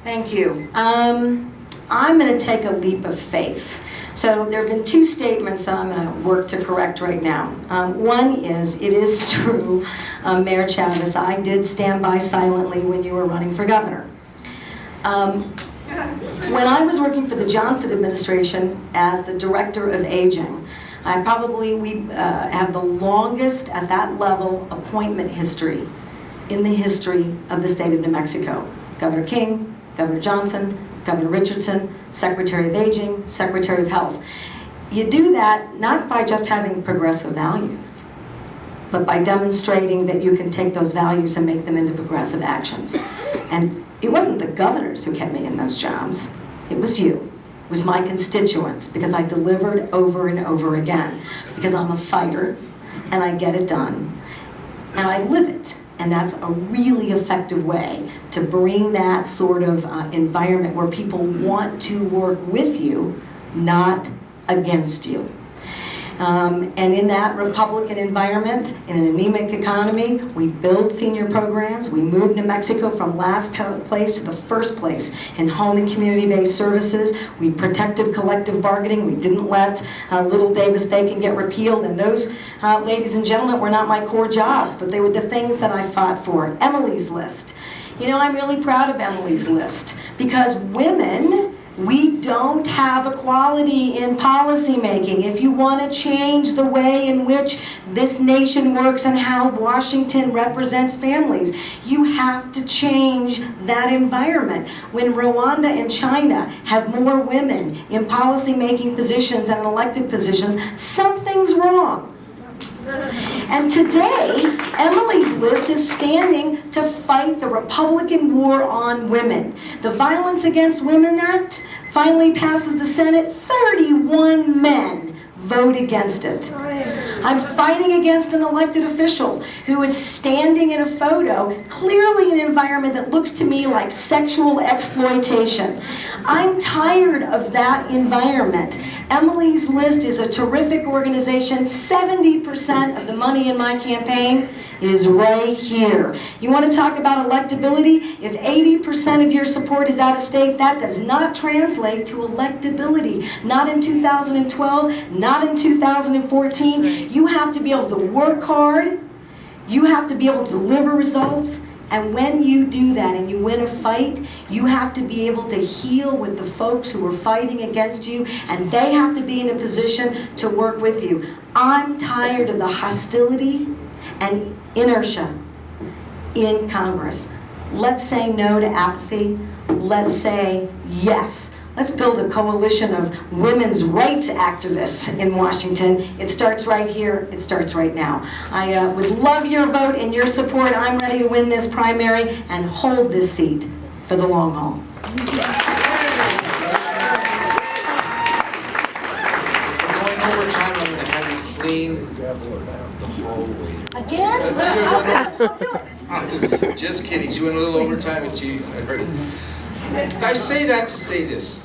Thank you. I'm going to take a leap of faith. So there have been two statements that I'm going to work to correct right now. One is, it is true, Mayor Chavez, I did stand by silently when you were running for governor. When I was working for the Johnson administration as the director of aging, we have the longest at that level appointment history in the history of the state of New Mexico. Governor King, Governor Johnson, Governor Richardson, Secretary of Aging, Secretary of Health. You do that not by just having progressive values, but by demonstrating that you can take those values and make them into progressive actions. And it wasn't the governors who kept me in those jobs. It was you. It was my constituents, because I delivered over and over again. Because I'm a fighter, and I get it done, and I live it. And that's a really effective way to bring that sort of environment where people want to work with you, not against you. And in that Republican environment, in an anemic economy, we build senior programs. We moved New Mexico from last place to the first place in home and community-based services. We protected collective bargaining. We didn't let Little Davis-Bacon get repealed. And those, ladies and gentlemen, were not my core jobs, but they were the things that I fought for. Emily's List. You know, I'm really proud of Emily's List, because women, we don't have equality in policymaking. If you want to change the way in which this nation works and how Washington represents families, you have to change that environment. When Rwanda and China have more women in policymaking positions and elected positions, something's wrong. And today, Emily's List is standing to fight the Republican war on women. The Violence Against Women Act finally passes the Senate. 31 men vote against it. I'm fighting against an elected official who is standing in a photo, clearly an environment that looks to me like sexual exploitation. I'm tired of that environment. Emily's List is a terrific organization. 70% of the money in my campaign is right here. You want to talk about electability? If 80% of your support is out of state, that does not translate to electability. Not in 2012, not in 2014. You have to be able to work hard. You have to be able to deliver results. And when you do that and you win a fight, you have to be able to heal with the folks who are fighting against you, and they have to be in a position to work with you. I'm tired of the hostility and inertia in Congress. Let's say no to apathy. Let's say yes. Let's build a coalition of women's rights activists in Washington. It starts right here. It starts right now. I would love your vote and your support. I'm ready to win this primary and hold this seat for the long haul. We're going over time. I'm going to have you clean the hallway. Again? Just kidding. She went a little over time, and I heard it. I say that to say this.